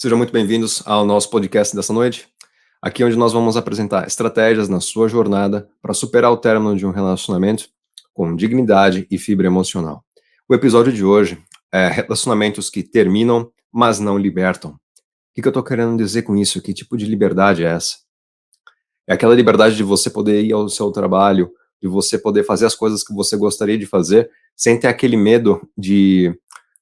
Sejam muito bem-vindos ao nosso podcast dessa noite. Aqui onde nós vamos apresentar estratégias na sua jornada para superar o término de um relacionamento com dignidade e fibra emocional. O episódio de hoje é relacionamentos que terminam, mas não libertam. O que eu estou querendo dizer com isso? Que tipo de liberdade é essa? É aquela liberdade de você poder ir ao seu trabalho, de você poder fazer as coisas que você gostaria de fazer, sem ter aquele medo de,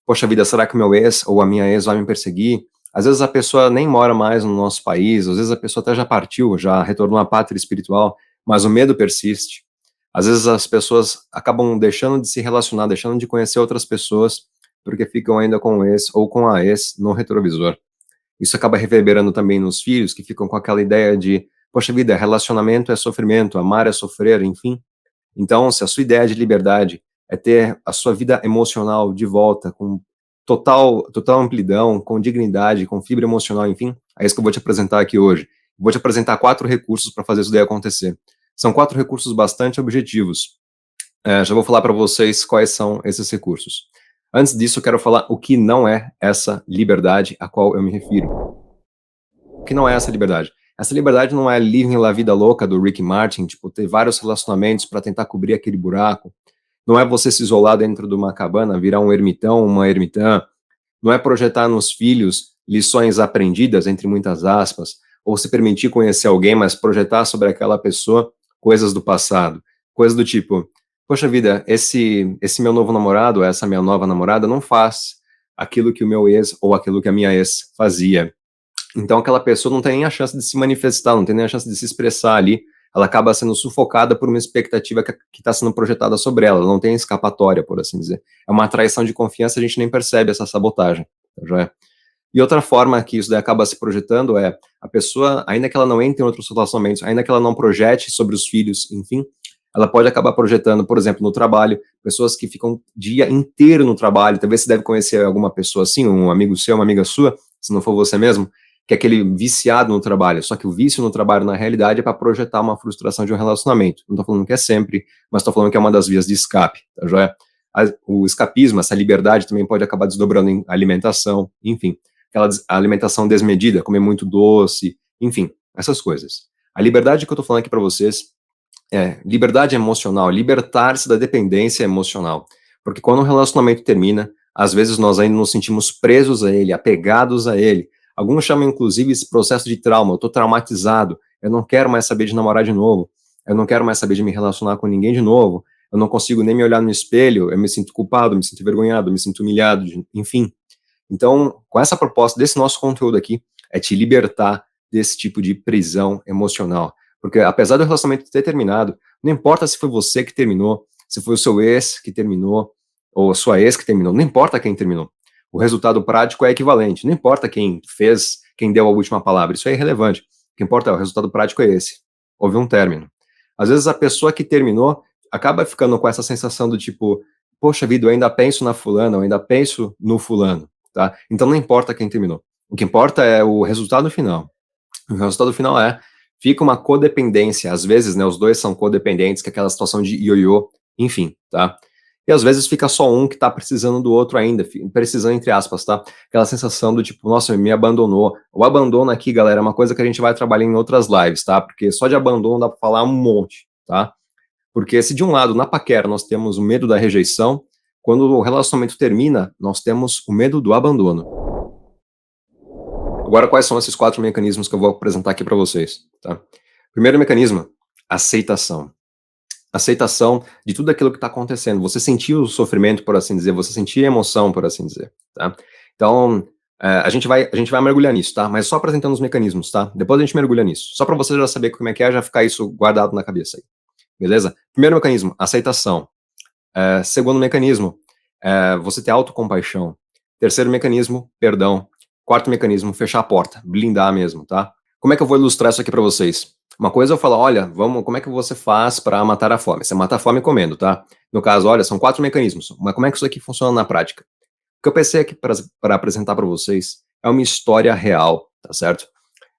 poxa vida, será que o meu ex ou a minha ex vai me perseguir? Às vezes a pessoa nem mora mais no nosso país, às vezes a pessoa até já partiu, já retornou à pátria espiritual, mas o medo persiste. Às vezes as pessoas acabam deixando de se relacionar, deixando de conhecer outras pessoas, porque ficam ainda com o ex ou com a ex no retrovisor. Isso acaba reverberando também nos filhos, que ficam com aquela ideia de, poxa vida, relacionamento é sofrimento, amar é sofrer, enfim. Então, se a sua ideia de liberdade é ter a sua vida emocional de volta, com total amplidão, com dignidade, com fibra emocional, enfim, é isso que eu vou te apresentar aqui hoje. Vou te apresentar 4 recursos para fazer isso daí acontecer. São 4 recursos bastante objetivos. Já vou falar para vocês quais são esses recursos. Antes disso, eu quero falar o que não é essa liberdade a qual eu me refiro. O que não é essa liberdade? Essa liberdade não é living la vida louca do Rick Martin, tipo, ter vários relacionamentos para tentar cobrir aquele buraco. Não é você se isolar dentro de uma cabana, virar um ermitão, uma ermitã. Não é projetar nos filhos lições aprendidas, entre muitas aspas, ou se permitir conhecer alguém, mas projetar sobre aquela pessoa coisas do passado. Coisas do tipo, poxa vida, esse meu novo namorado, essa minha nova namorada não faz aquilo que o meu ex ou aquilo que a minha ex fazia. Então aquela pessoa não tem nem a chance de se manifestar, não tem nem a chance de se expressar ali, ela acaba sendo sufocada por uma expectativa que está sendo projetada sobre ela não tem escapatória, por assim dizer. É uma traição de confiança, a gente nem percebe essa sabotagem, tá joia? E outra forma que isso daí acaba se projetando é a pessoa, ainda que ela não entre em outros relacionamentos, ainda que ela não projete sobre os filhos, enfim, ela pode acabar projetando, por exemplo, no trabalho, pessoas que ficam o dia inteiro no trabalho, talvez você deve conhecer alguma pessoa assim, um amigo seu, uma amiga sua, se não for você mesmo, que é aquele viciado no trabalho, só que o vício no trabalho, na realidade, é para projetar uma frustração de um relacionamento. Não estou falando que é sempre, mas estou falando que é uma das vias de escape, tá joia? O escapismo, essa liberdade também pode acabar desdobrando em alimentação, enfim, aquela alimentação desmedida, comer muito doce, enfim, essas coisas. A liberdade que eu estou falando aqui para vocês é liberdade emocional, libertar-se da dependência emocional. Porque quando um relacionamento termina, às vezes nós ainda nos sentimos presos a ele, apegados a ele. Alguns chamam, inclusive, esse processo de trauma. Eu estou traumatizado, eu não quero mais saber de namorar de novo, eu não quero mais saber de me relacionar com ninguém de novo, eu não consigo nem me olhar no espelho, eu me sinto culpado, me sinto envergonhado, me sinto humilhado, enfim. Então, com essa proposta desse nosso conteúdo aqui, é te libertar desse tipo de prisão emocional. Porque apesar do relacionamento ter terminado, não importa se foi você que terminou, se foi o seu ex que terminou, ou a sua ex que terminou, não importa quem terminou. O resultado prático é equivalente. Não importa quem fez, quem deu a última palavra, isso é irrelevante. O que importa é o resultado prático é esse. Houve um término. Às vezes a pessoa que terminou acaba ficando com essa sensação do tipo, poxa vida, eu ainda penso na fulana, eu ainda penso no fulano, tá? Então não importa quem terminou. O que importa é o resultado final. O resultado final é, fica uma codependência, às vezes, né, os dois são codependentes, que é aquela situação de ioiô, enfim, tá? E às vezes fica só um que tá precisando do outro ainda, precisando entre aspas, tá? Aquela sensação do tipo, nossa, me abandonou. O abandono aqui, galera, é uma coisa que a gente vai trabalhar em outras lives, tá? Porque só de abandono dá pra falar um monte, tá? Porque se de um lado, na paquera, nós temos o medo da rejeição, quando o relacionamento termina, nós temos o medo do abandono. Agora, quais são esses 4 mecanismos que eu vou apresentar aqui para vocês, tá? Primeiro mecanismo, aceitação. Aceitação de tudo aquilo que está acontecendo. Você sentiu o sofrimento, por assim dizer, você sentiu a emoção, por assim dizer, tá? Então, a gente vai mergulhar nisso, tá? Mas só apresentando os mecanismos, tá? Depois a gente mergulha nisso. Só para você já saber como é que é, já ficar isso guardado na cabeça aí, beleza? Primeiro mecanismo, aceitação. Segundo mecanismo, você ter autocompaixão. Terceiro mecanismo, perdão. Quarto mecanismo, fechar a porta, blindar mesmo, tá? Como é que eu vou ilustrar isso aqui para vocês? Uma coisa é eu falar, olha, vamos, como é que você faz para matar a fome? Você mata a fome comendo, tá? No caso, olha, são 4 mecanismos, mas como é que isso aqui funciona na prática? O que eu pensei aqui para apresentar para vocês é uma história real, tá certo?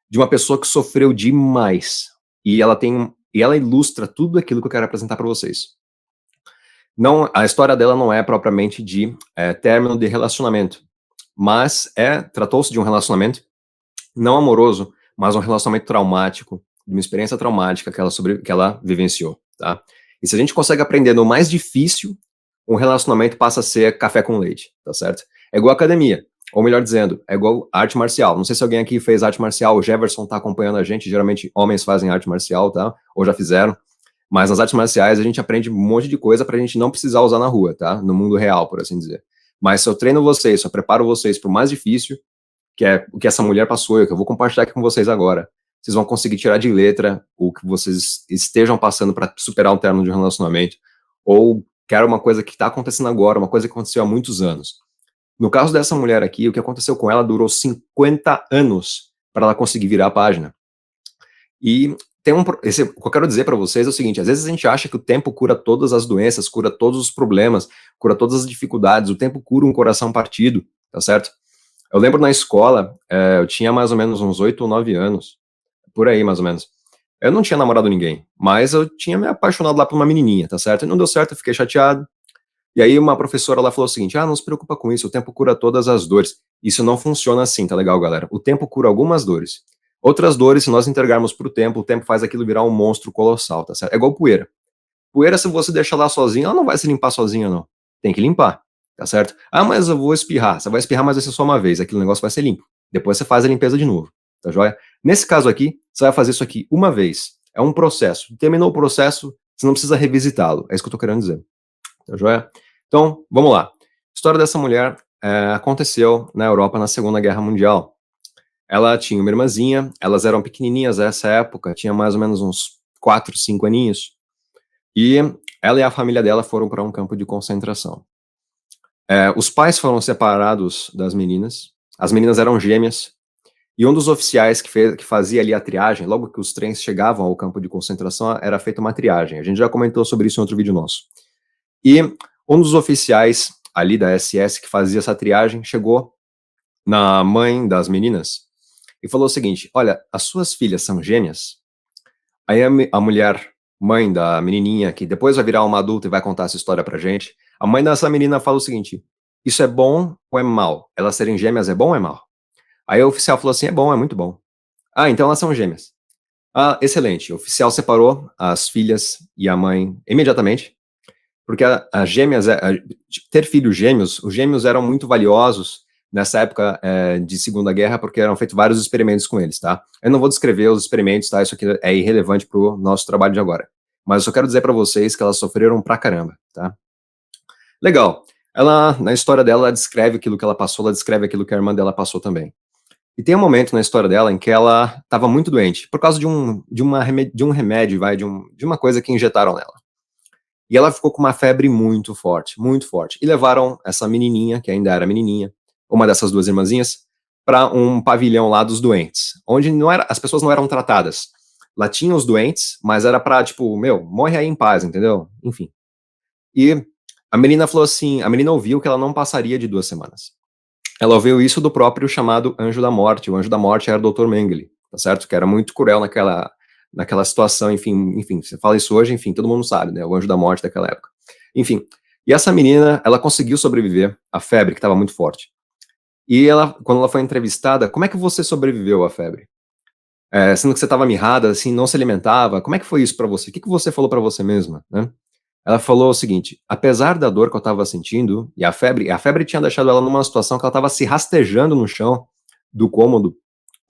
De uma pessoa que sofreu demais e ela ilustra tudo aquilo que eu quero apresentar para vocês. Não, a história dela não é propriamente de término de relacionamento, mas tratou-se de um relacionamento não amoroso, mas um relacionamento traumático, de uma experiência traumática que ela vivenciou, tá? E se a gente consegue aprender no mais difícil, um relacionamento passa a ser café com leite, tá certo? É igual academia, ou melhor dizendo, é igual arte marcial. Não sei se alguém aqui fez arte marcial, o Jefferson tá acompanhando a gente, geralmente homens fazem arte marcial, tá? Ou já fizeram. Mas nas artes marciais a gente aprende um monte de coisa pra gente não precisar usar na rua, tá? No mundo real, por assim dizer. Mas se eu treino vocês, se eu preparo vocês pro mais difícil, que é o que essa mulher passou, que eu vou compartilhar aqui com vocês agora, vocês vão conseguir tirar de letra o que vocês estejam passando para superar um término de um relacionamento, ou quero uma coisa que está acontecendo agora, uma coisa que aconteceu há muitos anos. No caso dessa mulher aqui, o que aconteceu com ela durou 50 anos para ela conseguir virar a página. E o que eu quero dizer para vocês é o seguinte: às vezes a gente acha que o tempo cura todas as doenças, cura todos os problemas, cura todas as dificuldades, o tempo cura um coração partido, tá certo? Eu lembro na escola, eu tinha mais ou menos uns 8 ou 9 anos, por aí mais ou menos. Eu não tinha namorado ninguém, mas eu tinha me apaixonado lá por uma menininha, tá certo? E não deu certo, eu fiquei chateado. E aí uma professora lá falou o seguinte: não se preocupa com isso, o tempo cura todas as dores. Isso não funciona assim, tá legal, galera? O tempo cura algumas dores. Outras dores, se nós entregarmos pro tempo, o tempo faz aquilo virar um monstro colossal, tá certo? É igual poeira. Poeira, se você deixar lá sozinha, ela não vai se limpar sozinha, não. Tem que limpar, tá certo? Mas eu vou espirrar. Você vai espirrar, mas vai ser só uma vez. Aquele negócio vai ser limpo. Depois você faz a limpeza de novo, tá joia? Nesse caso aqui, você vai fazer isso aqui uma vez. É um processo. Terminou o processo, você não precisa revisitá-lo. É isso que eu tô querendo dizer, tá joia? Então, vamos lá. A história dessa mulher aconteceu na Europa na Segunda Guerra Mundial. Ela tinha uma irmãzinha, elas eram pequenininhas nessa época, tinha mais ou menos uns 4, 5 aninhos. E ela e a família dela foram para um campo de concentração. Os pais foram separados das meninas, as meninas eram gêmeas, e um dos oficiais que fazia ali a triagem, logo que os trens chegavam ao campo de concentração, era feita uma triagem. A gente já comentou sobre isso em outro vídeo nosso. E um dos oficiais ali da SS que fazia essa triagem chegou na mãe das meninas e falou o seguinte: olha, as suas filhas são gêmeas? Aí a mulher, mãe da menininha, que depois vai virar uma adulta e vai contar essa história pra gente, a mãe dessa menina fala o seguinte: isso é bom ou é mal? Elas serem gêmeas é bom ou é mal? Aí o oficial falou assim: é bom, é muito bom. Então elas são gêmeas. Excelente. O oficial separou as filhas e a mãe imediatamente, porque as gêmeas, ter filhos gêmeos, os gêmeos eram muito valiosos nessa época de Segunda Guerra, porque eram feitos vários experimentos com eles, tá? Eu não vou descrever os experimentos, tá? Isso aqui é irrelevante pro nosso trabalho de agora. Mas eu só quero dizer para vocês que elas sofreram pra caramba, tá? Legal. Ela, na história dela, ela descreve aquilo que ela passou, ela descreve aquilo que a irmã dela passou também. E tem um momento na história dela em que ela estava muito doente, por causa de um remédio, de uma coisa que injetaram nela. E ela ficou com uma febre muito forte, muito forte. E levaram essa menininha, que ainda era menininha, uma dessas duas irmãzinhas, para um pavilhão lá dos doentes, onde as pessoas não eram tratadas. Lá tinha os doentes, mas era pra, tipo, morre aí em paz, entendeu? Enfim. E a menina falou assim, a menina ouviu que ela não passaria de 2 semanas. Ela ouviu isso do próprio chamado Anjo da Morte. O Anjo da Morte era o Dr. Mengele, tá certo? Que era muito cruel naquela situação, enfim, você fala isso hoje, enfim, todo mundo sabe, né? O Anjo da Morte daquela época. Enfim, e essa menina, ela conseguiu sobreviver à febre, que estava muito forte. E ela, quando ela foi entrevistada, como é que você sobreviveu à febre? Sendo que você estava mirrada, assim, não se alimentava, como é que foi isso para você? O que você falou para você mesma, né? Ela falou o seguinte: apesar da dor que eu estava sentindo, e a febre tinha deixado ela numa situação que ela estava se rastejando no chão do cômodo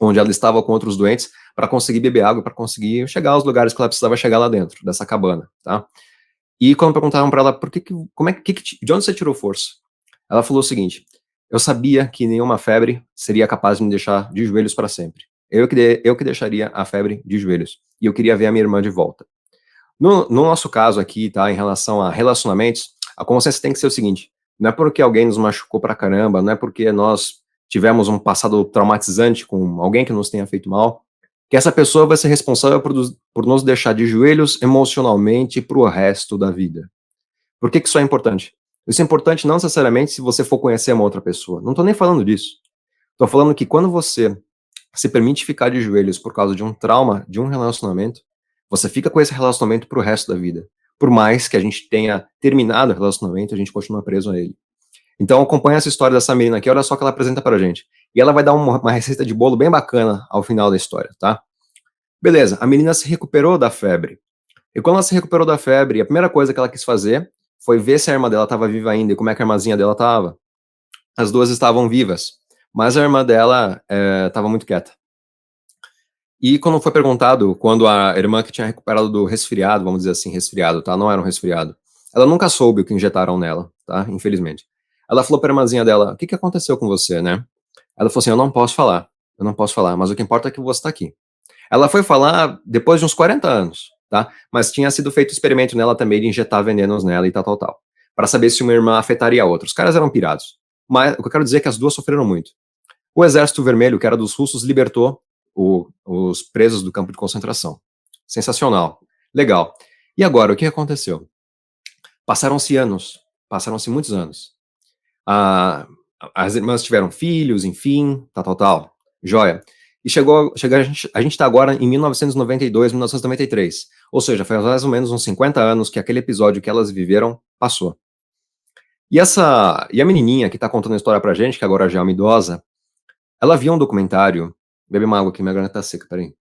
onde ela estava com outros doentes para conseguir beber água, para conseguir chegar aos lugares que ela precisava chegar lá dentro dessa cabana, tá? E quando perguntaram para ela de onde você tirou força, ela falou o seguinte: eu sabia que nenhuma febre seria capaz de me deixar de joelhos para sempre. Eu que deixaria a febre de joelhos. E eu queria ver a minha irmã de volta. No nosso caso aqui, tá, em relação a relacionamentos, a consciência tem que ser o seguinte: não é porque alguém nos machucou pra caramba, não é porque nós tivemos um passado traumatizante com alguém que nos tenha feito mal, que essa pessoa vai ser responsável por nos deixar de joelhos emocionalmente pro resto da vida. Por que isso é importante? Isso é importante não necessariamente se você for conhecer uma outra pessoa. Não tô nem falando disso. Tô falando que quando você se permite ficar de joelhos por causa de um trauma, de um relacionamento, você fica com esse relacionamento pro resto da vida. Por mais que a gente tenha terminado o relacionamento, a gente continua preso a ele. Então acompanha essa história dessa menina aqui, olha só o que ela apresenta pra gente. E ela vai dar uma receita de bolo bem bacana ao final da história, tá? Beleza, a menina se recuperou da febre. E quando ela se recuperou da febre, a primeira coisa que ela quis fazer foi ver se a irmã dela estava viva ainda e como é que a irmãzinha dela estava. As duas estavam vivas, mas a irmã dela estava muito quieta. E quando foi perguntado, quando a irmã que tinha recuperado do resfriado, vamos dizer assim, resfriado, tá? Não era um resfriado. Ela nunca soube o que injetaram nela, tá? Infelizmente. Ela falou pra irmãzinha dela, o que que aconteceu com você, né? Ela falou assim, eu não posso falar, mas o que importa é que você tá aqui. Ela foi falar depois de uns 40 anos, tá? Mas tinha sido feito experimento nela também de injetar venenos nela e tal, tal, tal. Pra saber se uma irmã afetaria a outra. Os caras eram pirados. Mas o que eu quero dizer é que as duas sofreram muito. O Exército Vermelho, que era dos russos, libertou os presos do campo de concentração. Sensacional. Legal. E agora, o que aconteceu? Passaram-se anos, passaram-se muitos anos. Ah, as irmãs tiveram filhos, enfim, tal, tal, tal. Joia. E a gente está agora em 1992, 1993. Ou seja, faz mais ou menos uns 50 anos que aquele episódio que elas viveram passou. E a menininha que está contando a história pra gente, que agora já é uma idosa, ela viu um documentário. Bebe uma água aqui, minha garganta tá seca, peraí.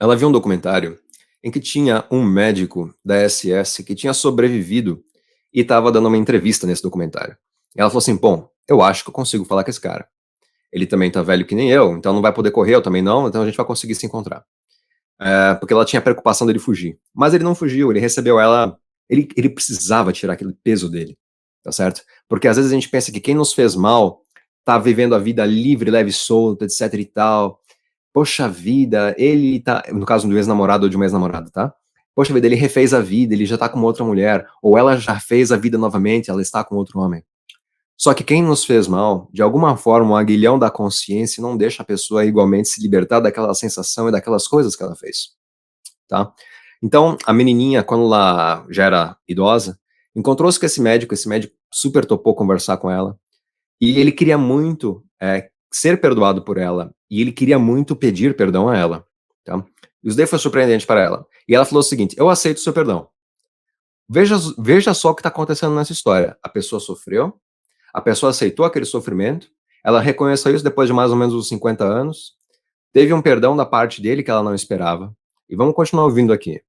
Ela viu um documentário em que tinha um médico da SS que tinha sobrevivido e estava dando uma entrevista nesse documentário. E ela falou assim: bom, eu acho que eu consigo falar com esse cara. Ele também tá velho que nem eu, então não vai poder correr, eu também não, então a gente vai conseguir se encontrar. Porque ela tinha preocupação dele fugir. Mas ele não fugiu, ele recebeu ela. Ele precisava tirar aquele peso dele, tá certo? Porque às vezes a gente pensa que quem nos fez mal tá vivendo a vida livre, leve, solta, etc e tal. Poxa vida, ele tá. No caso do ex-namorado ou de uma ex-namorada, tá? Poxa vida, ele refez a vida, ele já tá com outra mulher. Ou ela já fez a vida novamente, ela está com outro homem. Só que quem nos fez mal, de alguma forma, o aguilhão da consciência não deixa a pessoa igualmente se libertar daquela sensação e daquelas coisas que ela fez, tá? Então, a menininha, quando ela já era idosa, encontrou-se com esse médico super topou conversar com ela, e ele queria muito ser perdoado por ela, e ele queria muito pedir perdão a ela, tá? E isso daí foi surpreendente para ela. E ela falou o seguinte: eu aceito o seu perdão. Veja só o que está acontecendo nessa história. A pessoa sofreu, a pessoa aceitou aquele sofrimento, ela reconheceu isso depois de mais ou menos uns 50 anos, teve um perdão da parte dele que ela não esperava. E vamos continuar ouvindo aqui.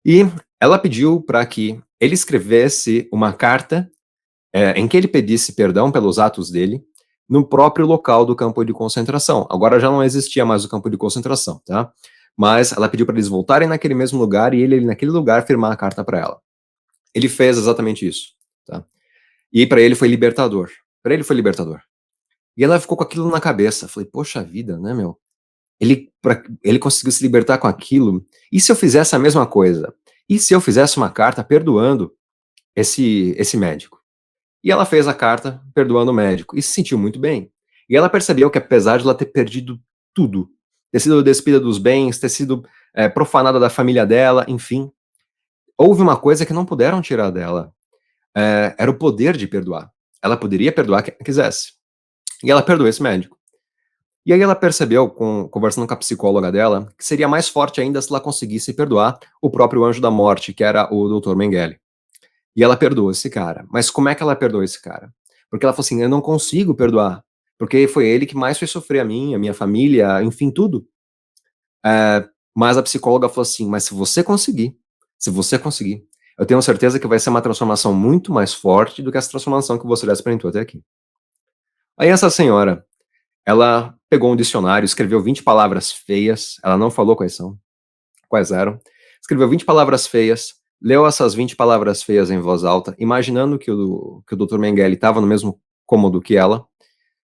E ela pediu para que ele escrevesse uma carta em que ele pedisse perdão pelos atos dele no próprio local do campo de concentração. Agora já não existia mais o campo de concentração, tá? Mas ela pediu para eles voltarem naquele mesmo lugar e ele naquele lugar firmar a carta para ela. Ele fez exatamente isso, tá? E para ele foi libertador. Para ele foi libertador. E ela ficou com aquilo na cabeça. Falei, poxa vida, né, meu? Ele conseguiu se libertar com aquilo. E se eu fizesse a mesma coisa? E se eu fizesse uma carta perdoando esse médico? E ela fez a carta perdoando o médico e se sentiu muito bem. E ela percebeu que apesar de ela ter perdido tudo, ter sido despida dos bens, ter sido profanada da família dela, enfim, houve uma coisa que não puderam tirar dela. Era o poder de perdoar. Ela poderia perdoar quem quisesse. E ela perdoou esse médico. E aí ela percebeu, conversando com a psicóloga dela, que seria mais forte ainda se ela conseguisse perdoar o próprio anjo da morte, que era o Dr. Mengele. E ela perdoou esse cara. Mas como é que ela perdoou esse cara? Porque ela falou assim: eu não consigo perdoar. Porque foi ele que mais fez sofrer a minha família, enfim, tudo. Mas a psicóloga falou assim: mas se você conseguir, eu tenho certeza que vai ser uma transformação muito mais forte do que essa transformação que você já experimentou até aqui. Aí essa senhora, ela pegou um dicionário, escreveu 20 palavras feias, ela não falou quais eram, escreveu 20 palavras feias, leu essas 20 palavras feias em voz alta, imaginando que o Dr. Mengele estava no mesmo cômodo que ela,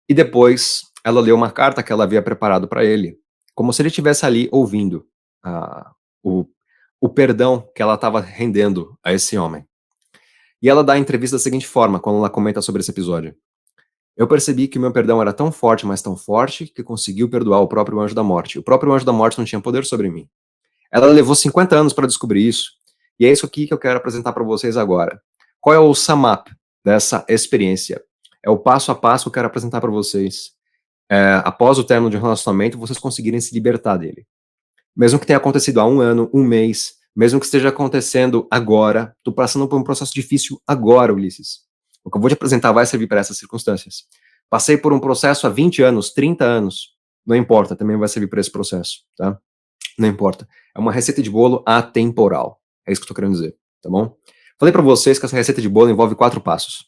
e depois ela leu uma carta que ela havia preparado para ele, como se ele estivesse ali ouvindo ah, o, o perdão que ela estava rendendo a esse homem. E ela dá a entrevista da seguinte forma, quando ela comenta sobre esse episódio. Eu percebi que o meu perdão era tão forte, mas tão forte, que conseguiu perdoar o próprio anjo da morte. O próprio anjo da morte não tinha poder sobre mim. Ela levou 50 anos para descobrir isso. E é isso aqui que eu quero apresentar para vocês agora. Qual é o sum up dessa experiência? É o passo a passo que eu quero apresentar para vocês. Após o término de um relacionamento, vocês conseguirem se libertar dele. Mesmo que tenha acontecido há um ano, um mês, mesmo que esteja acontecendo agora, estou passando por um processo difícil agora, Ulisses. O que eu vou te apresentar vai servir para essas circunstâncias. Passei por um processo há 20 anos, 30 anos, não importa, também vai servir para esse processo, tá? Não importa. É uma receita de bolo atemporal. É isso que eu tô querendo dizer, tá bom? Falei para vocês que essa receita de bolo envolve 4 passos.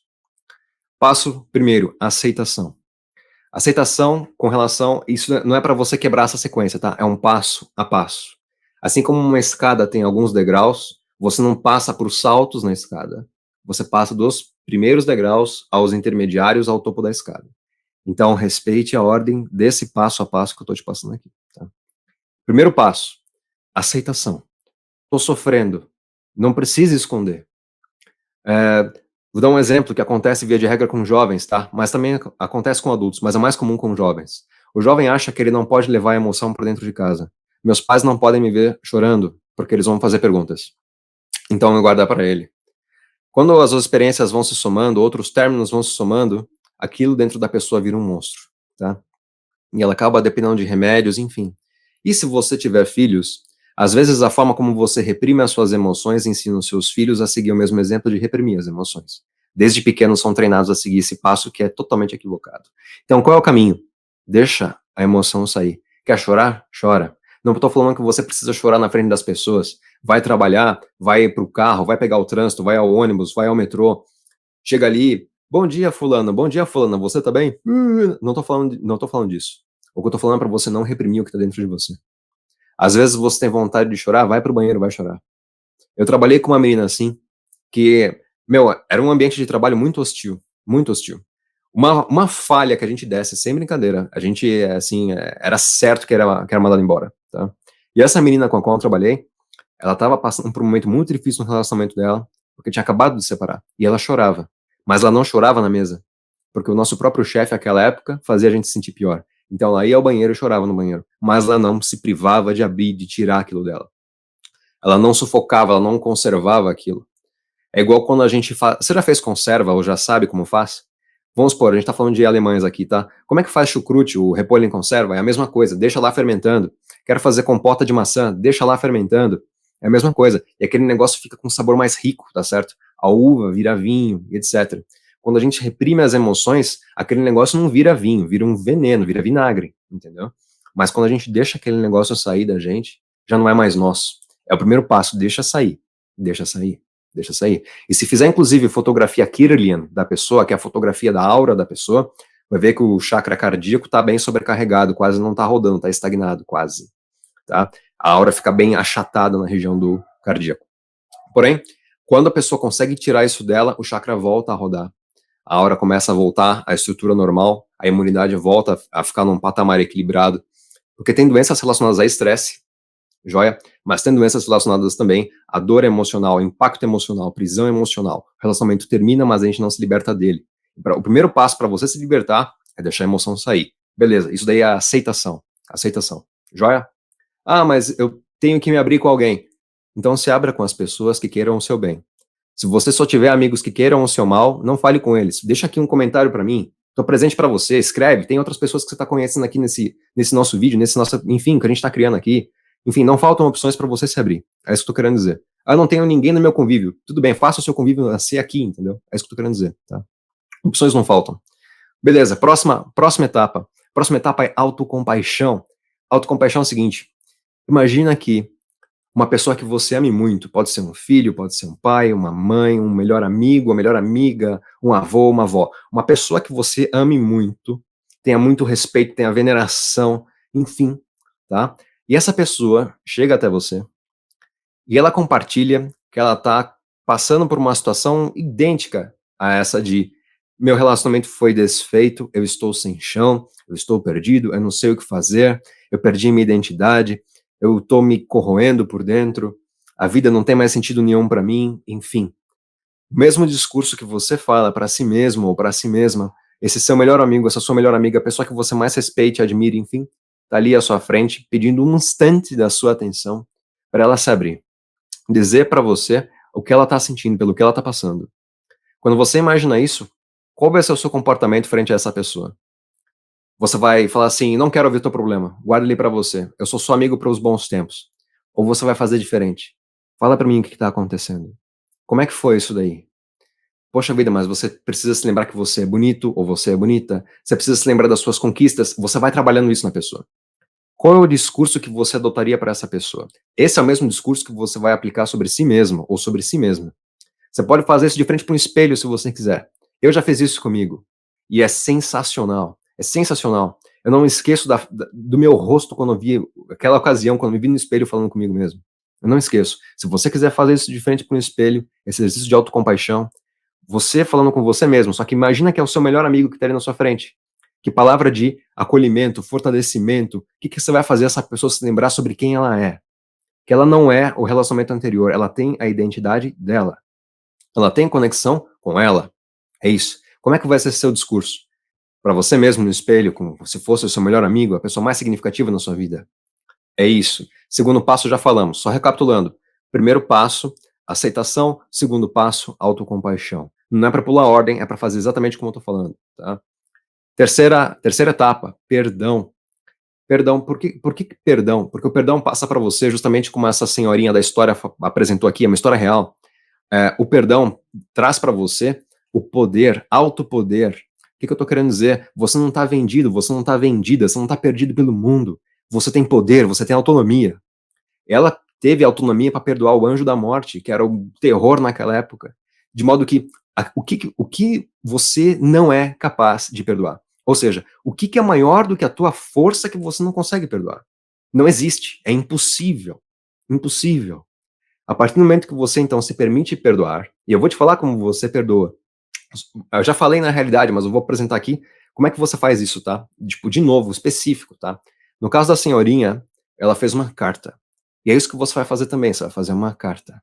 Passo primeiro, aceitação. Aceitação com relação, isso não é para você quebrar essa sequência, tá? É um passo a passo. Assim como uma escada tem alguns degraus, você não passa por saltos na escada. Você passa dos primeiros degraus aos intermediários ao topo da escada. Então, respeite a ordem desse passo a passo que eu estou te passando aqui. Tá? Primeiro passo, aceitação. Estou sofrendo. Não precisa esconder. Vou dar um exemplo que acontece via de regra com jovens, tá? Mas também acontece com adultos, mas é mais comum com jovens. O jovem acha que ele não pode levar a emoção para dentro de casa. Meus pais não podem me ver chorando, porque eles vão fazer perguntas. Então eu guardar para ele. Quando as experiências vão se somando, outros términos vão se somando, aquilo dentro da pessoa vira um monstro, tá? E ela acaba dependendo de remédios, enfim. E se você tiver filhos, às vezes a forma como você reprime as suas emoções ensina os seus filhos a seguir o mesmo exemplo de reprimir as emoções. Desde pequenos são treinados a seguir esse passo que é totalmente equivocado. Então qual é o caminho? Deixa a emoção sair. Quer chorar? Chora. Não estou falando que você precisa chorar na frente das pessoas. Vai trabalhar, vai para o carro, vai pegar o trânsito, vai ao ônibus, vai ao metrô. Chega ali, bom dia fulano, bom dia fulana, você tá bem? Não tô falando disso. O que eu tô falando é pra você não reprimir o que tá dentro de você. Às vezes você tem vontade de chorar, vai pro banheiro, vai chorar. Eu trabalhei com uma menina assim, que, meu, era um ambiente de trabalho muito hostil, muito hostil. Uma falha que a gente desse, sem brincadeira, a gente, assim, era certo que era mandado embora, tá? E essa menina com a qual eu trabalhei, ela estava passando por um momento muito difícil no relacionamento dela, porque tinha acabado de se separar. E ela chorava. Mas ela não chorava na mesa. Porque o nosso próprio chefe, naquela época, fazia a gente se sentir pior. Então ela ia ao banheiro e chorava no banheiro. Mas ela não se privava de abrir, de tirar aquilo dela. Ela não sufocava, ela não conservava aquilo. É igual quando a gente faz. Você já fez conserva ou já sabe como faz? Vamos supor, a gente tá falando de alemães aqui, tá? Como é que faz chucrute, o repolho em conserva? É a mesma coisa, deixa lá fermentando. Quero fazer compota de maçã, deixa lá fermentando. É a mesma coisa. E aquele negócio fica com um sabor mais rico, tá certo? A uva vira vinho, etc. Quando a gente reprime as emoções, aquele negócio não vira vinho, vira um veneno, vira vinagre, entendeu? Mas quando a gente deixa aquele negócio sair da gente, já não é mais nosso. É o primeiro passo, deixa sair, deixa sair, deixa sair. E se fizer, inclusive, fotografia Kirlian da pessoa, que é a fotografia da aura da pessoa, vai ver que o chakra cardíaco está bem sobrecarregado, quase não está rodando, está estagnado, quase. Tá? A aura fica bem achatada na região do cardíaco. Porém, quando a pessoa consegue tirar isso dela, o chakra volta a rodar. A aura começa a voltar à estrutura normal, a imunidade volta a ficar num patamar equilibrado. Porque tem doenças relacionadas a estresse, joia? Mas tem doenças relacionadas também à dor emocional, impacto emocional, prisão emocional. O relacionamento termina, mas a gente não se liberta dele. O primeiro passo para você se libertar é deixar a emoção sair. Beleza, isso daí é aceitação. Aceitação. Joia? Ah, mas eu tenho que me abrir com alguém. Então se abra com as pessoas que queiram o seu bem. Se você só tiver amigos que queiram o seu mal, não fale com eles. Deixa aqui um comentário para mim. Estou presente para você. Escreve. Tem outras pessoas que você está conhecendo aqui nesse nosso vídeo, nesse nosso, enfim, que a gente está criando aqui. Enfim, não faltam opções para você se abrir. É isso que eu tô querendo dizer. Ah, eu não tenho ninguém no meu convívio. Tudo bem, faça o seu convívio ser aqui, entendeu? É isso que eu tô querendo dizer, tá? Opções não faltam. Beleza, próxima etapa. Próxima etapa é autocompaixão. Autocompaixão é o seguinte: imagina que uma pessoa que você ame muito, pode ser um filho, pode ser um pai, uma mãe, um melhor amigo, uma melhor amiga, um avô, uma avó. Uma pessoa que você ame muito, tenha muito respeito, tenha veneração, enfim, tá? E essa pessoa chega até você e ela compartilha que ela tá passando por uma situação idêntica a essa de meu relacionamento foi desfeito, eu estou sem chão, eu estou perdido, eu não sei o que fazer, eu perdi minha identidade, eu estou me corroendo por dentro, a vida não tem mais sentido nenhum para mim, enfim. O mesmo discurso que você fala para si mesmo ou para si mesma, esse seu melhor amigo, essa sua melhor amiga, a pessoa que você mais respeite, admire, enfim, tá ali à sua frente, pedindo um instante da sua atenção para ela se abrir, dizer para você o que ela tá sentindo, pelo que ela tá passando. Quando você imagina isso, qual vai ser o seu comportamento frente a essa pessoa? Você vai falar assim, não quero ouvir teu problema, guarda ele para você, eu sou seu amigo para os bons tempos. Ou você vai fazer diferente? Fala para mim o que tá acontecendo. Como é que foi isso daí? Poxa vida, mas você precisa se lembrar que você é bonito ou você é bonita, você precisa se lembrar das suas conquistas, você vai trabalhando isso na pessoa. Qual é o discurso que você adotaria para essa pessoa? Esse é o mesmo discurso que você vai aplicar sobre si mesmo ou sobre si mesma. Você pode fazer isso de frente para um espelho se você quiser. Eu já fiz isso comigo. E é sensacional. É sensacional. Eu não esqueço do meu rosto quando eu vi aquela ocasião, quando eu me vi no espelho falando comigo mesmo. Eu não esqueço. Se você quiser fazer isso de frente para um espelho, esse exercício de autocompaixão, você falando com você mesmo, só que imagina que é o seu melhor amigo que está ali na sua frente. Que palavra de acolhimento, fortalecimento, o que, que você vai fazer essa pessoa se lembrar sobre quem ela é? Que ela não é o relacionamento anterior, ela tem a identidade dela. Ela tem conexão com ela. É isso. Como é que vai ser seu discurso? Para você mesmo no espelho, como se fosse o seu melhor amigo, a pessoa mais significativa na sua vida. É isso. Segundo passo, já falamos. Só recapitulando. Primeiro passo, aceitação. Segundo passo, autocompaixão. Não é para pular ordem, é para fazer exatamente como eu estou falando. Tá? Terceira etapa, perdão. Perdão, por que perdão? Porque o perdão passa para você, justamente como essa senhorinha da história apresentou aqui, é uma história real. O perdão traz para você o poder, autopoder. O que, que eu estou querendo dizer? Você não está vendido, você não está vendida, você não está perdido pelo mundo. Você tem poder, você tem autonomia. Ela teve autonomia para perdoar o anjo da morte, que era o terror naquela época. De modo que o que você não é capaz de perdoar? Ou seja, o que é maior do que a tua força que você não consegue perdoar? Não existe, é impossível. Impossível. A partir do momento que você, então, se permite perdoar, e eu vou te falar como você perdoa. Eu já falei na realidade, mas eu vou apresentar aqui como é que você faz isso, tá? Tipo, de novo, específico, tá? No caso da senhorinha, ela fez uma carta. E é isso que você vai fazer também, você vai fazer uma carta.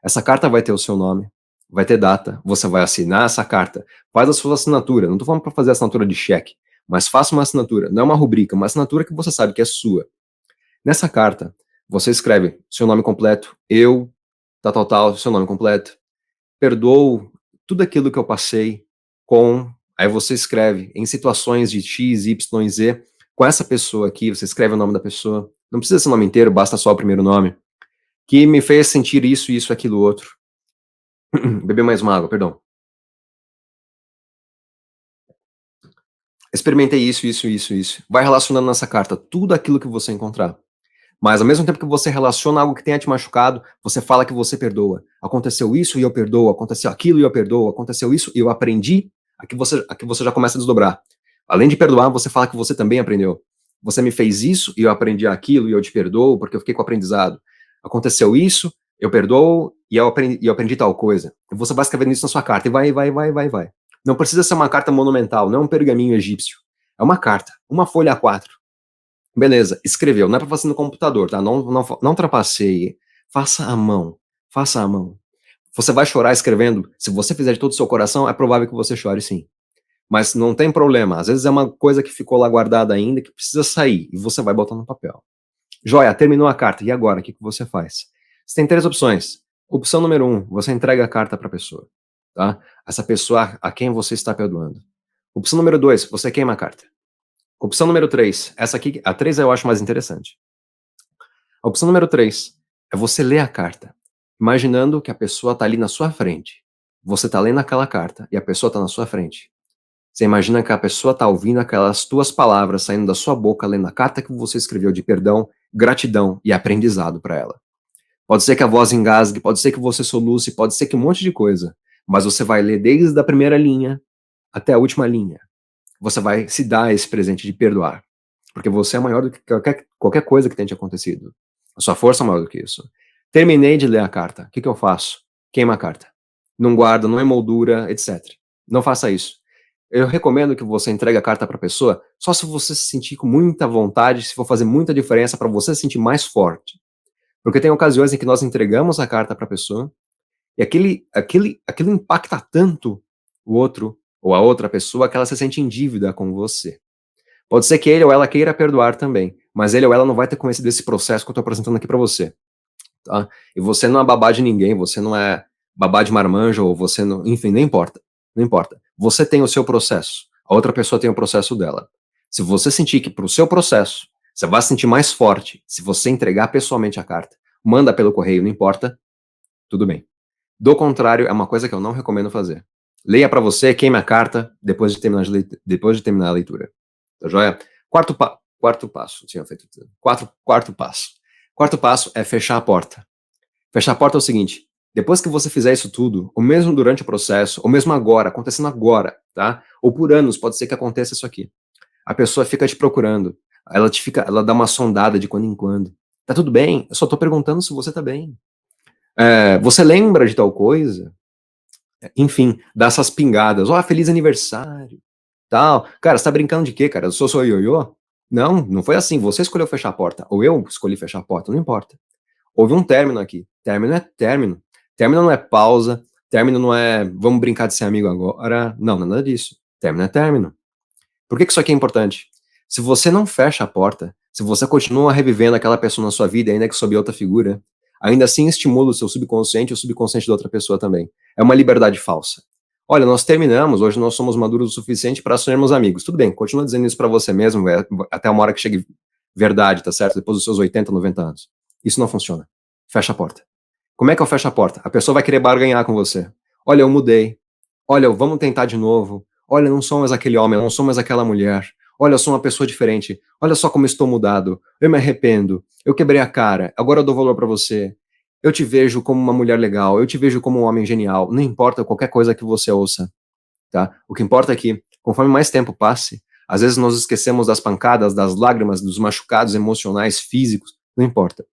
Essa carta vai ter o seu nome, vai ter data, você vai assinar essa carta, faz a sua assinatura. Não tô falando para fazer assinatura de cheque, mas faça uma assinatura, não é uma rubrica, uma assinatura que você sabe que é sua. Nessa carta, você escreve seu nome completo, eu, tal, seu nome completo, perdoo tudo aquilo que eu passei com. Aí você escreve em situações de X, Y, Z, com essa pessoa aqui, você escreve o nome da pessoa. Não precisa ser o nome inteiro, basta só o primeiro nome. Que me fez sentir isso, aquilo, outro. Beber mais uma água, perdão. Experimentei isso. Vai relacionando nessa carta tudo aquilo que você encontrar. Mas ao mesmo tempo que você relaciona algo que tenha te machucado, você fala que você perdoa. Aconteceu isso e eu perdoo, aconteceu aquilo e eu perdoo, aconteceu isso e eu aprendi. Aqui você já começa a desdobrar. Além de perdoar, você fala que você também aprendeu. Você me fez isso e eu aprendi aquilo e eu te perdoo porque eu fiquei com o aprendizado. Aconteceu isso, eu perdoo e eu aprendi tal coisa. E você vai escrevendo isso na sua carta e vai. Não precisa ser uma carta monumental, não é um pergaminho egípcio. É uma carta, uma folha A4. Beleza, escreveu. Não é para fazer no computador, tá? Não trapaceie. Faça à mão. Faça à mão. Você vai chorar escrevendo. Se você fizer de todo o seu coração, é provável que você chore sim. Mas não tem problema. Às vezes é uma coisa que ficou lá guardada ainda, que precisa sair. E você vai botar no papel. Joia, terminou a carta. E agora? O que você faz? Você tem três opções. Opção número 1, você entrega a carta para a pessoa. Tá? Essa pessoa a quem você está perdoando. Opção número 2, você queima a carta. Opção número 3, essa aqui, a 3 eu acho mais interessante. A opção número 3 é você ler a carta, imaginando que a pessoa está ali na sua frente. Você está lendo aquela carta e a pessoa está na sua frente. Você imagina que a pessoa está ouvindo aquelas tuas palavras saindo da sua boca, lendo a carta que você escreveu de perdão, gratidão e aprendizado para ela. Pode ser que a voz engasgue, pode ser que você soluce, pode ser que um monte de coisa, mas você vai ler desde a primeira linha até a última linha. Você vai se dar esse presente de perdoar. Porque você é maior do que qualquer coisa que tenha te acontecido. A sua força é maior do que isso. Terminei de ler a carta. O que eu faço? Queima a carta. Não guarda, não emoldura, etc. Não faça isso. Eu recomendo que você entregue a carta para a pessoa só se você se sentir com muita vontade, se for fazer muita diferença para você se sentir mais forte. Porque tem ocasiões em que nós entregamos a carta para a pessoa e aquilo impacta tanto o outro ou a outra pessoa que ela se sente em dívida com você. Pode ser que ele ou ela queira perdoar também, mas ele ou ela não vai ter conhecido esse processo que eu estou apresentando aqui para você, tá? E você não é babá de ninguém, você não é babá de marmanjo, ou você não, enfim, não importa, não importa. Você tem o seu processo, a outra pessoa tem o processo dela. Se você sentir que pro seu processo, você vai se sentir mais forte se você entregar pessoalmente a carta, manda pelo correio, não importa, tudo bem. Do contrário, é uma coisa que eu não recomendo fazer. Leia para você, queime a carta depois de terminar a leitura. Tá joia? Quarto passo, tinha feito. Quarto passo. Quarto passo é fechar a porta. Fechar a porta é o seguinte: depois que você fizer isso tudo, ou mesmo durante o processo, ou mesmo agora, acontecendo agora, tá? Ou por anos, pode ser que aconteça isso aqui. A pessoa fica te procurando, ela dá uma sondada de quando em quando. Tá tudo bem? Eu só tô perguntando se você tá bem. Você lembra de tal coisa? Enfim, dá essas pingadas. Ó, feliz aniversário, tal. Cara, você tá brincando de quê, cara? Eu sou ioiô? Não, não foi assim. Você escolheu fechar a porta, ou eu escolhi fechar a porta, não importa. Houve um término aqui. Término é término. Término não é pausa. Término não é vamos brincar de ser amigo agora. Não, nada disso. Término é término. Por que isso aqui é importante? Se você não fecha a porta, se você continua revivendo aquela pessoa na sua vida, ainda que sob outra figura, ainda assim estimula o seu subconsciente e o subconsciente da outra pessoa também. É uma liberdade falsa. Olha, nós terminamos, hoje nós somos maduros o suficiente para sermos amigos. Tudo bem, continua dizendo isso para você mesmo, até uma hora que chegue verdade, tá certo? Depois dos seus 80, 90 anos. Isso não funciona. Fecha a porta. Como é que eu fecho a porta? A pessoa vai querer barganhar com você. Olha, eu mudei. Olha, vamos tentar de novo. Olha, eu não sou mais aquele homem, eu não sou mais aquela mulher. Olha, eu sou uma pessoa diferente. Olha só como estou mudado. Eu me arrependo. Eu quebrei a cara. Agora eu dou valor para você. Eu te vejo como uma mulher legal. Eu te vejo como um homem genial. Não importa qualquer coisa que você ouça, tá? O que importa é que, conforme mais tempo passe, às vezes nós esquecemos das pancadas, das lágrimas, dos machucados emocionais, físicos. Não importa.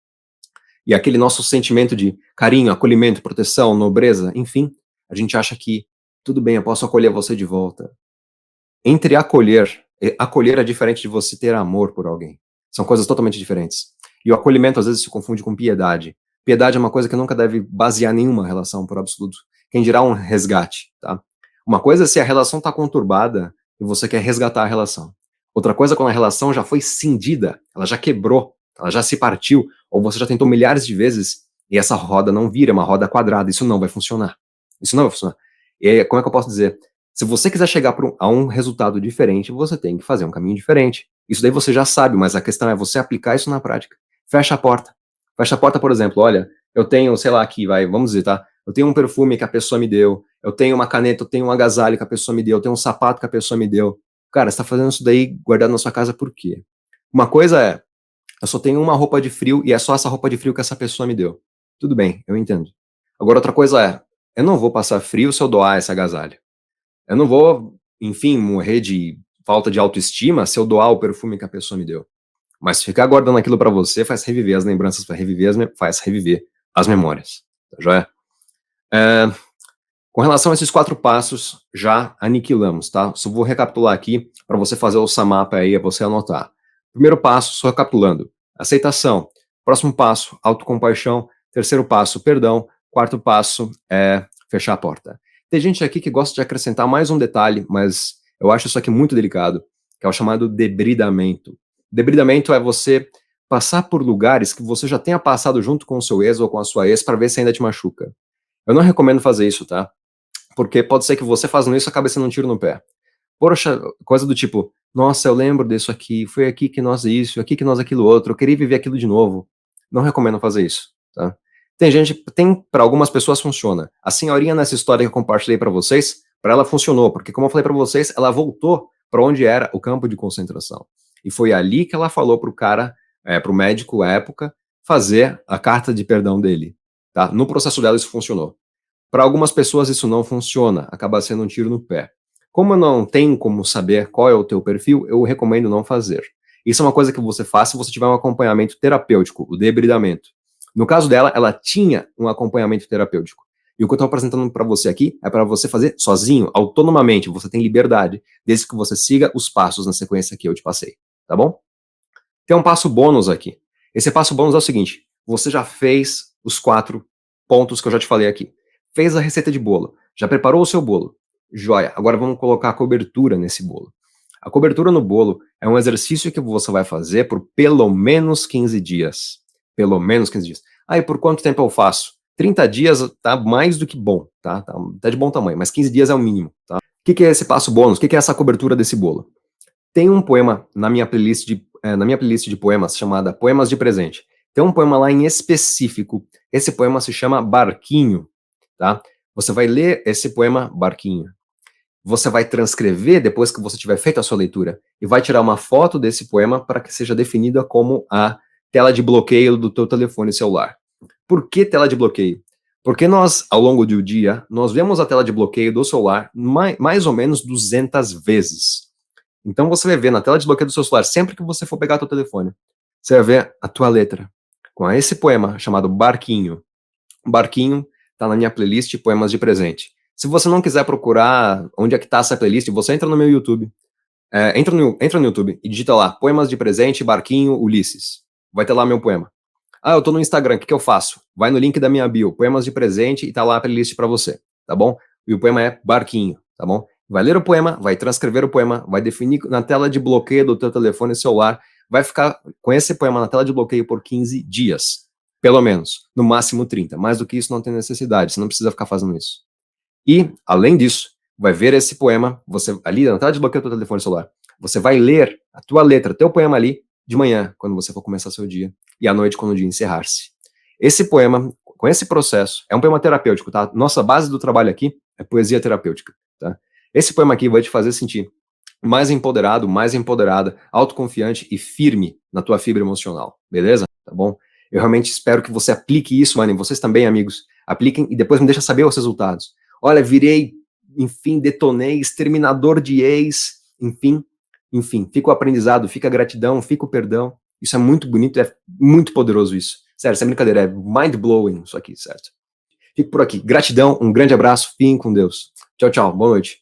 E aquele nosso sentimento de carinho, acolhimento, proteção, nobreza, enfim, a gente acha que tudo bem, eu posso acolher você de volta. Entre acolher é diferente de você ter amor por alguém. São coisas totalmente diferentes. E o acolhimento às vezes se confunde com piedade. Piedade é uma coisa que nunca deve basear nenhuma relação, por absoluto. Quem dirá um resgate, tá? Uma coisa é se a relação está conturbada e você quer resgatar a relação. Outra coisa é quando a relação já foi cindida, ela já quebrou, ela já se partiu, ou você já tentou milhares de vezes e essa roda não vira, é uma roda quadrada. Isso não vai funcionar. Isso não vai funcionar. E aí, como é que eu posso dizer? Se você quiser chegar a um resultado diferente, você tem que fazer um caminho diferente. Isso daí você já sabe, mas a questão é você aplicar isso na prática. Fecha a porta. Fecha a porta, por exemplo, olha, eu tenho, sei lá, aqui, vamos dizer, tá? Eu tenho um perfume que a pessoa me deu, eu tenho uma caneta, eu tenho um agasalho que a pessoa me deu, eu tenho um sapato que a pessoa me deu. Cara, você tá fazendo isso daí guardado na sua casa por quê? Uma coisa é, eu só tenho uma roupa de frio e é só essa roupa de frio que essa pessoa me deu. Tudo bem, eu entendo. Agora, outra coisa é, eu não vou passar frio se eu doar esse agasalho. Eu não vou, enfim, morrer de falta de autoestima se eu doar o perfume que a pessoa me deu. Mas ficar guardando aquilo pra você faz reviver as lembranças, faz reviver as memórias. Tá joia? Com relação a esses 4 passos, já aniquilamos, tá? Só vou recapitular aqui para você fazer o samapa aí, você anotar. Primeiro passo, só recapitulando: aceitação. Próximo passo, autocompaixão. Terceiro passo, perdão. Quarto passo é fechar a porta. Tem gente aqui que gosta de acrescentar mais um detalhe, mas eu acho isso aqui muito delicado, que é o chamado debridamento. Debridamento é você passar por lugares que você já tenha passado junto com o seu ex ou com a sua ex para ver se ainda te machuca. Eu não recomendo fazer isso, tá? Porque pode ser que você fazendo isso acabe sendo um tiro no pé. Poxa, coisa do tipo, nossa, eu lembro disso aqui, foi aqui que nós isso, aqui que nós aquilo outro, eu queria viver aquilo de novo. Não recomendo fazer isso, tá? Para algumas pessoas funciona. A senhorinha nessa história que eu compartilhei para vocês, para ela funcionou, porque como eu falei para vocês, ela voltou para onde era o campo de concentração. E foi ali que ela falou pro cara, pro médico à época, fazer a carta de perdão dele, tá? No processo dela isso funcionou. Para algumas pessoas isso não funciona, acaba sendo um tiro no pé. Como eu não tenho como saber qual é o teu perfil, eu recomendo não fazer. Isso é uma coisa que você faz se você tiver um acompanhamento terapêutico, o debridamento. No caso dela, ela tinha um acompanhamento terapêutico. E o que eu estou apresentando para você aqui é para você fazer sozinho, autonomamente. Você tem liberdade, desde que você siga os passos na sequência que eu te passei. Tá bom? Tem um passo bônus aqui. Esse passo bônus é o seguinte: você já fez os 4 pontos que eu já te falei aqui. Fez a receita de bolo, já preparou o seu bolo. Joia, agora vamos colocar a cobertura nesse bolo. A cobertura no bolo é um exercício que você vai fazer por pelo menos 15 dias. Pelo menos 15 dias. Ah, e por quanto tempo eu faço? 30 dias tá mais do que bom, tá? Tá de bom tamanho, mas 15 dias é o mínimo, tá? O que é esse passo bônus? O que é essa cobertura desse bolo? Tem um poema na minha playlist de poemas chamada Poemas de Presente. Tem um poema lá em específico. Esse poema se chama Barquinho, tá? Você vai ler esse poema Barquinho. você vai transcrever depois que você tiver feito a sua leitura e vai tirar uma foto desse poema para que seja definida como a tela de bloqueio do teu telefone celular. Por que tela de bloqueio? Porque nós, ao longo do dia, nós vemos a tela de bloqueio do celular mais ou menos 200 vezes. Então você vai ver na tela de bloqueio do seu celular, sempre que você for pegar teu telefone, você vai ver a tua letra, com esse poema chamado Barquinho. Barquinho tá na minha playlist Poemas de Presente. Se você não quiser procurar onde é que tá essa playlist, você entra no meu YouTube. Entra no YouTube e digita lá, Poemas de Presente, Barquinho, Ulisses. Vai ter lá meu poema. Ah, eu tô no Instagram, o que eu faço? Vai no link da minha bio, Poemas de Presente, e tá lá a playlist pra você, tá bom? E o poema é Barquinho, tá bom? Vai ler o poema, vai transcrever o poema, vai definir na tela de bloqueio do teu telefone celular, vai ficar com esse poema na tela de bloqueio por 15 dias, pelo menos, no máximo 30. Mais do que isso não tem necessidade, você não precisa ficar fazendo isso. E, além disso, vai ver esse poema, você ali na tela de bloqueio do teu telefone celular, você vai ler a tua letra, teu poema ali, de manhã, quando você for começar seu dia, e à noite, quando o dia encerrar-se. Esse poema, com esse processo, é um poema terapêutico, tá? Nossa base do trabalho aqui é poesia terapêutica, tá? Esse poema aqui vai te fazer sentir mais empoderado, mais empoderada, autoconfiante e firme na tua fibra emocional, beleza? Tá bom? Eu realmente espero que você aplique isso, mano, e vocês também, amigos, apliquem e depois me deixa saber os resultados. Olha, virei, enfim, detonei, exterminador de ex, enfim, fica o aprendizado, fica a gratidão, fica o perdão. Isso é muito bonito, é muito poderoso isso. Sério, sem brincadeira, é mind-blowing isso aqui, certo? Fico por aqui. Gratidão, um grande abraço, fiquem com Deus. Tchau, tchau, boa noite.